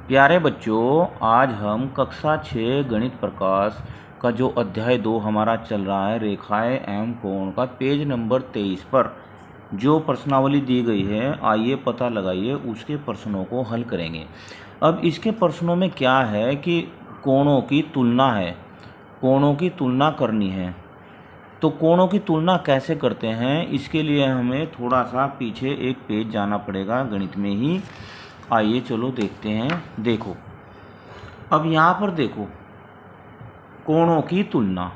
प्यारे बच्चों, आज हम कक्षा 6 गणित प्रकाश का जो अध्याय 2 हमारा चल रहा है रेखाएं एवं कोण का पेज नंबर 23 पर जो प्रश्नावली दी गई है, आइए पता लगाइए उसके प्रश्नों को हल करेंगे। अब इसके प्रश्नों में क्या है कि कोणों की तुलना है, कोणों की तुलना करनी है। तो कोणों की तुलना कैसे करते हैं, इसके लिए हमें थोड़ा सा पीछे एक पेज जाना पड़ेगा गणित में ही। आइए चलो देखते हैं। देखो, अब यहाँ पर देखो कोणों की तुलना।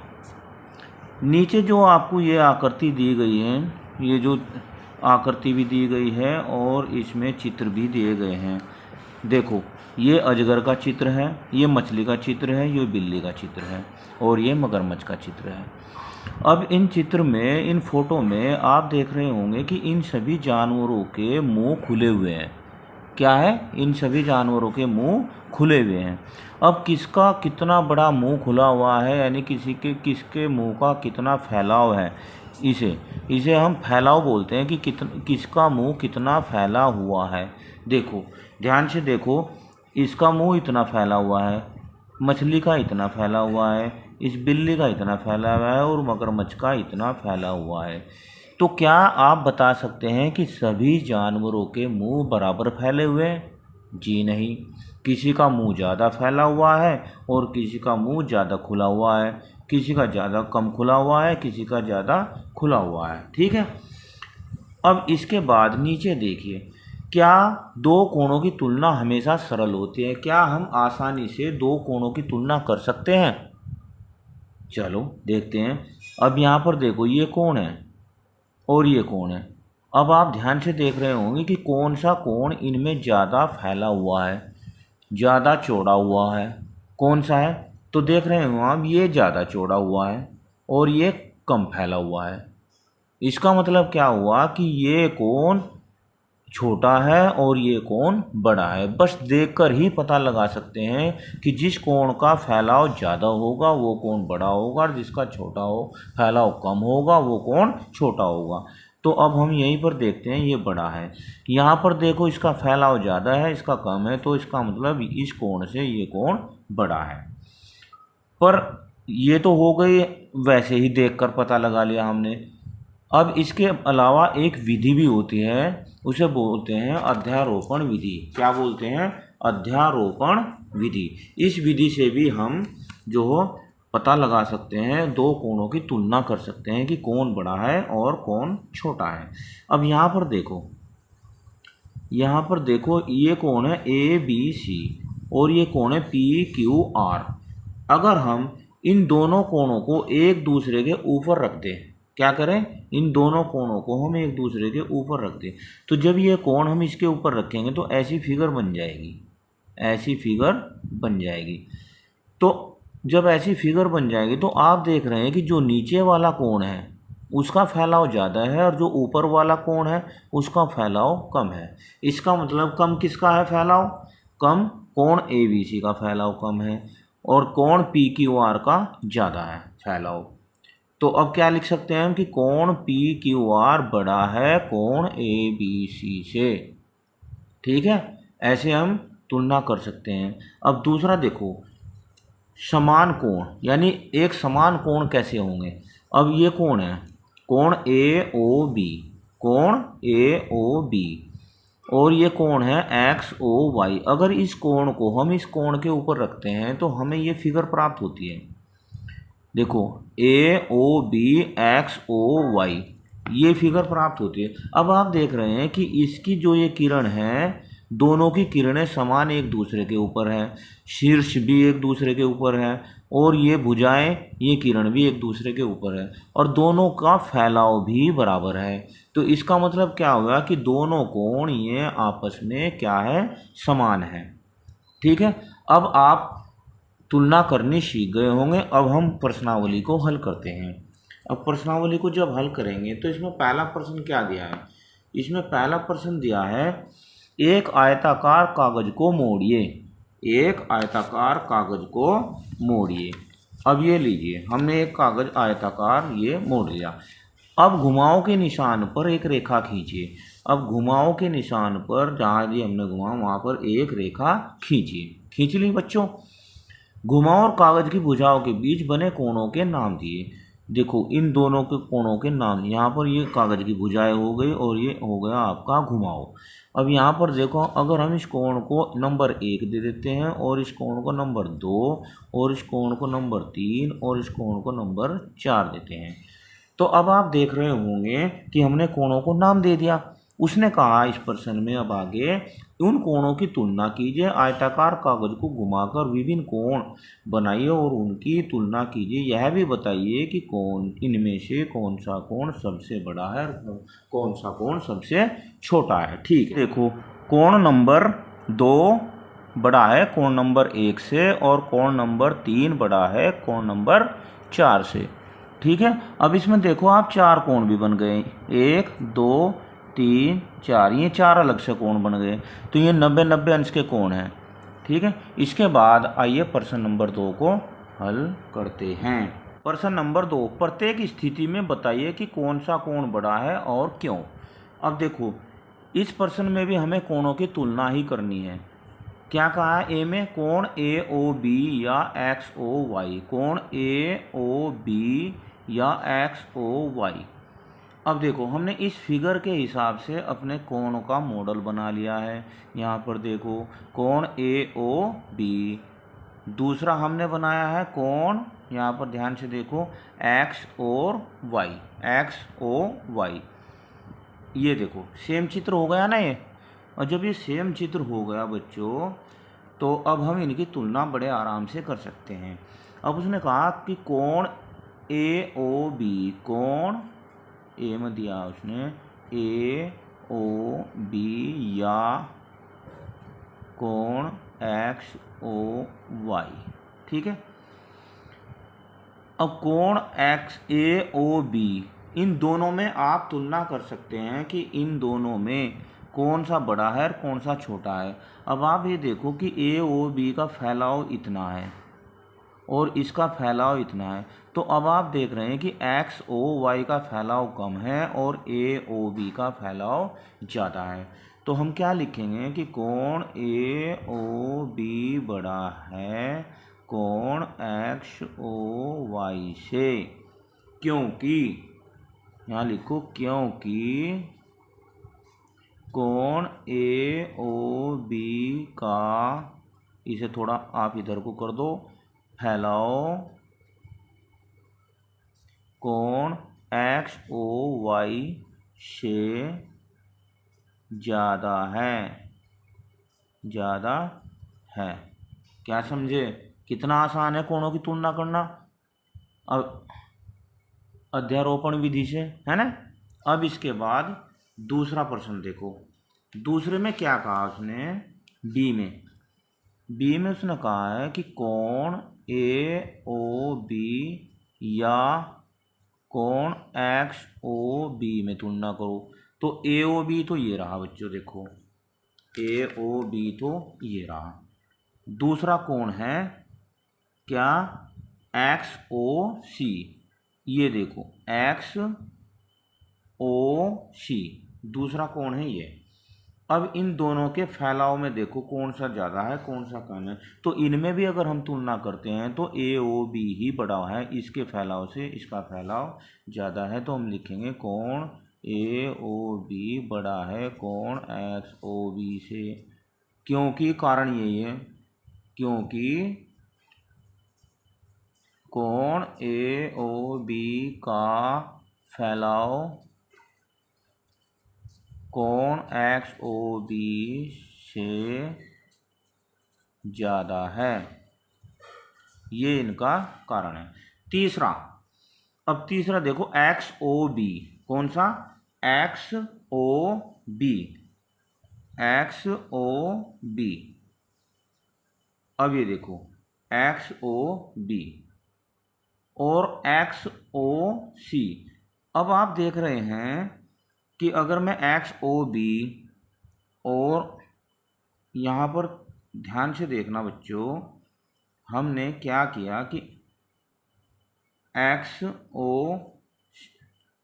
नीचे जो आपको ये आकृति दी गई है, ये जो आकृति भी दी गई है और इसमें चित्र भी दिए गए हैं। देखो, ये अजगर का चित्र है, ये मछली का चित्र है, ये बिल्ली का चित्र है और ये मगरमच्छ का चित्र है। अब इन चित्र में, इन फोटो में आप देख रहे होंगे कि इन सभी जानवरों के मुंह खुले हुए हैं। क्या है? इन सभी जानवरों के मुंह खुले हुए हैं। अब किसका कितना बड़ा मुंह खुला हुआ है, यानी किसके मुंह का कितना फैलाव है, इसे हम फैलाव बोलते हैं कि किसका मुंह कितना फैला हुआ है। देखो, ध्यान से देखो, इसका मुंह इतना फैला हुआ है, मछली का इतना फैला हुआ है, इस बिल्ली का इतना फैला हुआ है और मगरमच्छ का इतना फैला हुआ है। तो क्या आप बता सकते हैं कि सभी जानवरों के मुंह बराबर फैले हुए हैं? जी नहीं, किसी का मुंह ज़्यादा फैला हुआ है और किसी का मुंह ज़्यादा खुला हुआ है, किसी का ज़्यादा कम खुला हुआ है, किसी का ज़्यादा खुला हुआ है। ठीक है। अब इसके बाद नीचे देखिए, क्या दो कोणों की तुलना हमेशा सरल होती है? क्या हम आसानी से दो कोणों की तुलना कर सकते हैं? चलो देखते हैं। अब यहाँ पर देखो, ये कोण है और ये कोण है। अब आप ध्यान से देख रहे होंगे कि कौन सा कोण इनमें ज़्यादा फैला हुआ है, ज़्यादा चौड़ा हुआ है। कौन सा है? तो देख रहे हो आप, ये ज़्यादा चौड़ा हुआ है और ये कम फैला हुआ है। इसका मतलब क्या हुआ कि ये कोण छोटा है और ये कोण बड़ा है। बस देखकर ही पता लगा सकते हैं कि जिस कोण का फैलाव ज़्यादा होगा वो कोण बड़ा होगा और जिसका छोटा हो फैलाव कम होगा वो कोण छोटा होगा। तो अब हम यहीं पर देखते हैं, ये बड़ा है। यहाँ पर देखो, इसका फैलाव ज़्यादा है, इसका कम है, तो इसका मतलब इस कोण से ये कोण बड़ा है। पर ये तो हो गई, वैसे ही देखकर पता लगा लिया हमने। अब इसके अलावा एक विधि भी होती है, उसे बोलते हैं अध्यारोपण विधि। क्या बोलते हैं? अध्यारोपण विधि। इस विधि से भी हम जो पता लगा सकते हैं, दो कोणों की तुलना कर सकते हैं कि कौन बड़ा है और कौन छोटा है। अब यहाँ पर देखो, यहाँ पर देखो, ये कोण है ABC और ये कोण है PQR। अगर हम इन दोनों कोणों को एक दूसरे के ऊपर रख दें, क्या करें? इन दोनों कोणों को हम एक दूसरे के ऊपर रख दें, तो जब ये कोण हम इसके ऊपर रखेंगे तो ऐसी फिगर बन जाएगी, ऐसी फिगर बन जाएगी। तो जब ऐसी फिगर बन जाएगी तो आप देख रहे हैं कि जो नीचे वाला कोण है उसका फैलाव ज़्यादा है और जो ऊपर वाला कोण है उसका फैलाव कम है। इसका मतलब कम किसका है फैलाव? कम कोण ABC का फैलाव कम है और कोण PQR का ज़्यादा है फैलाव। तो अब क्या लिख सकते हैं हम कि कोण PQR बड़ा है कोण ABC से। ठीक है, ऐसे हम तुलना कर सकते हैं। अब दूसरा देखो, समान कोण, यानी एक समान कोण कैसे होंगे? अब ये कोण है, कोण AOB, कोण AOB और ये कोण है XOY। अगर इस कोण को हम इस कोण के ऊपर रखते हैं तो हमें ये फिगर प्राप्त होती है। देखो, AOB XOY, ये फिगर प्राप्त होती है। अब आप देख रहे हैं कि इसकी जो ये किरण है, दोनों की किरणें समान एक दूसरे के ऊपर है, शीर्ष भी एक दूसरे के ऊपर है और ये भुजाएं, ये किरण भी एक दूसरे के ऊपर है और दोनों का फैलाव भी बराबर है। तो इसका मतलब क्या होगा कि दोनों कोण ये आपस में क्या है? समान है। ठीक है। अब आप तुलना करनी सीख गए होंगे। अब हम प्रश्नावली को हल करते हैं। अब प्रश्नावली को जब हल करेंगे तो इसमें पहला प्रश्न क्या दिया है? इसमें पहला प्रश्न दिया है, एक आयताकार कागज को मोड़िए। एक आयताकार कागज को मोड़िए। अब ये लीजिए, हमने एक कागज आयताकार ये मोड़ लिया। अब घुमाव के निशान पर एक रेखा खींचिए। अब घुमाओ के निशान पर जहाँ भी हमने घुमाओ वहाँ पर एक रेखा खींचिए। खींच ली बच्चों। घुमाओ और कागज की भुजाओं के बीच बने कोणों के नाम दिए। देखो इन दोनों के कोणों के नाम, यहाँ पर ये कागज की भुजाएं हो गई और ये हो गया आपका घुमाओ। अब यहाँ पर देखो, अगर हम इस कोण को नंबर 1 दे देते हैं और इस कोण को नंबर 2 और इस कोण को नंबर 3 और इस कोण को नंबर 4 देते हैं, तो अब आप देख रहे होंगे कि हमने कोणों को नाम दे दिया। उसने कहा इस प्रश्न में अब आगे उन कोणों की तुलना कीजिए, आयताकार कागज को घुमाकर विभिन्न कोण बनाइए और उनकी तुलना कीजिए। यह भी बताइए कि कौन इनमें से कौन सा कोण सबसे बड़ा है और कौन सा कोण सबसे छोटा है। ठीक है, देखो कोण नंबर 2 बड़ा है कोण नंबर 1 से और कोण नंबर 3 बड़ा है कोण नंबर 4 से। ठीक है, अब इसमें देखो आप 4 कोण भी बन गए, 1 2 3 4, ये 4 अलग से कोण बन गए, तो ये 90-90 अंश के कोण हैं। ठीक है, इसके बाद आइए प्रश्न नंबर 2 को हल करते हैं। प्रश्न नंबर 2, प्रत्येक स्थिति में बताइए कि कौन सा कोण बड़ा है और क्यों। अब देखो इस प्रश्न में भी हमें कोणों की तुलना ही करनी है। क्या कहा है ए में, कोण ए ओ बी या एक्स ओ वाई, कोण ए ओ बी या एक्स ओ वाई। अब देखो हमने इस फिगर के हिसाब से अपने कोण का मॉडल बना लिया है। यहाँ पर देखो कोण ए ओ बी, दूसरा हमने बनाया है कोण, यहाँ पर ध्यान से देखो, एक्स और वाई, एक्स ओ वाई। ये देखो सेम चित्र हो गया ना ये। और जब ये सेम चित्र हो गया बच्चों, तो अब हम इनकी तुलना बड़े आराम से कर सकते हैं। अब उसने कहा कि कोण ए ओ बी, कोण ए में दिया उसने ए ओ बी या कोण एक्स ओ वाई। ठीक है, अब कोण एक्स ए ओ बी, इन दोनों में आप तुलना कर सकते हैं कि इन दोनों में कौन सा बड़ा है और कौन सा छोटा है। अब आप ये देखो कि ए ओ बी का फैलाव इतना है और इसका फैलाव इतना है, तो अब आप देख रहे हैं कि एक्स ओ वाई का फैलाव कम है और ए ओ बी का फैलाव ज़्यादा है। तो हम क्या लिखेंगे कि कोण ए ओ बी बड़ा है कोण एक्स ओ वाई से, क्योंकि यहाँ लिखो क्योंकि कोण ए ओ बी का, इसे थोड़ा आप इधर को कर दो, फैलाव कोण एक्स ओ वाई से ज़्यादा है, ज़्यादा है। क्या समझे, कितना आसान है कोणों की तुलना करना अब अध्यारोपण विधि से, है ना। अब इसके बाद दूसरा प्रश्न देखो, दूसरे में क्या कहा उसने, बी में उसने कहा है कि कोण ए ओ बी या कोण एक्स ओ बी में तुलना करो। तो ए ओ बी तो ये रहा बच्चों, देखो ए ओ बी तो ये रहा। दूसरा कोण है क्या, एक्स ओ सी, ये देखो एक्स ओ सी, दूसरा कोण है ये। अब इन दोनों के फैलाव में देखो कौन सा ज़्यादा है कौन सा कम है, तो इनमें भी अगर हम तुलना करते हैं तो ए ओ बी ही बड़ा है, इसके फैलाव से इसका फैलाव ज़्यादा है। तो हम लिखेंगे कोण ए ओ बी बड़ा है कोण एक्स ओ बी से, क्योंकि कारण यही है, क्योंकि कोण ए ओ बी का फैलाव कोण एक्स ओ बी से ज़्यादा है, ये इनका कारण है। तीसरा, अब तीसरा देखो एक्स ओ बी, कौन सा, X O B, X O B. अब ये देखो एक्स ओ बी और एक्स ओ सी। अब आप देख रहे हैं कि अगर मैं एक्स ओ बी और यहाँ पर ध्यान से देखना बच्चों, हमने क्या किया कि एक्स ओ,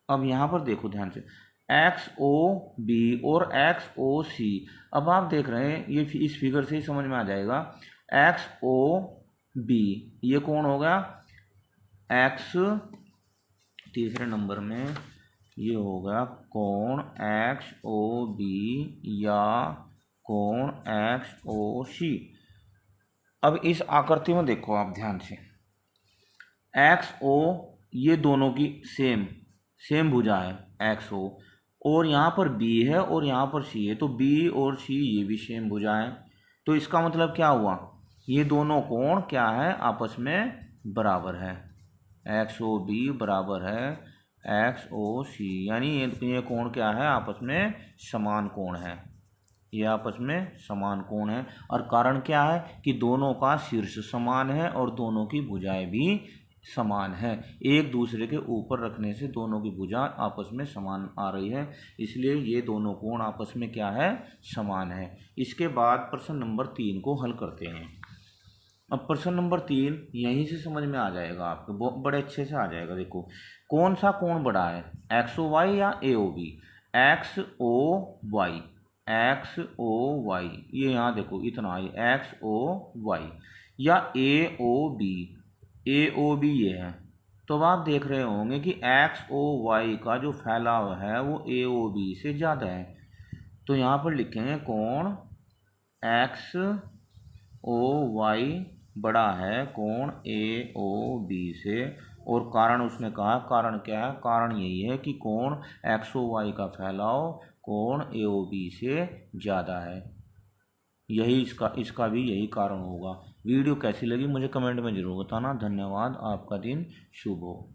अब यहाँ पर देखो ध्यान से, एक्स ओ बी और एक्स ओ सी। अब आप देख रहे हैं ये इस फिगर से ही समझ में आ जाएगा। एक्स ओ बी ये कौन हो गया, एक्स तीसरे नंबर में ये हो गया कोण एक्स ओ बी या कोण एक्स ओ सी। अब इस आकृति में देखो आप ध्यान से, एक्स ओ ये दोनों की सेम भुजा है एक्स ओ, और यहाँ पर बी है और यहाँ पर सी है, तो बी और सी ये भी सेम भुजा है। तो इसका मतलब क्या हुआ, ये दोनों कोण क्या है, आपस में बराबर है। एक्स ओ बी बराबर है एक्स ओ सी, यानी ये कोण क्या है, आपस में समान कोण है। ये आपस में समान कोण है। और कारण क्या है कि दोनों का शीर्ष समान है और दोनों की भुजाएं भी समान है। एक दूसरे के ऊपर रखने से दोनों की भुजा आपस में समान आ रही है, इसलिए ये दोनों कोण आपस में क्या है, समान है। इसके बाद प्रश्न नंबर 3 को हल करते हैं। अब प्रश्न नंबर 3 यहीं से समझ में आ जाएगा आपको, बड़े अच्छे से आ जाएगा। देखो कौन सा कोण बड़ा है, एक्स ओ वाई या A O B. X O Y, X O Y, ये यहाँ देखो इतना ही एक्स ओ वाई, या A O B, A O B ये है। तो अब आप देख रहे होंगे कि एक्स ओ वाई का जो फैलाव है वो ए ओ बी से ज़्यादा है। तो यहाँ पर लिखेंगे कोण एक्स ओ वाई बड़ा है कोण ए ओ बी से। और कारण उसने कहा, कारण क्या है, कारण यही है कि कोण एक्स ओ वाई का फैलाव कोण ए ओ बी से ज़्यादा है। यही इसका भी यही कारण होगा। वीडियो कैसी लगी मुझे कमेंट में ज़रूर बताना। धन्यवाद, आपका दिन शुभ हो।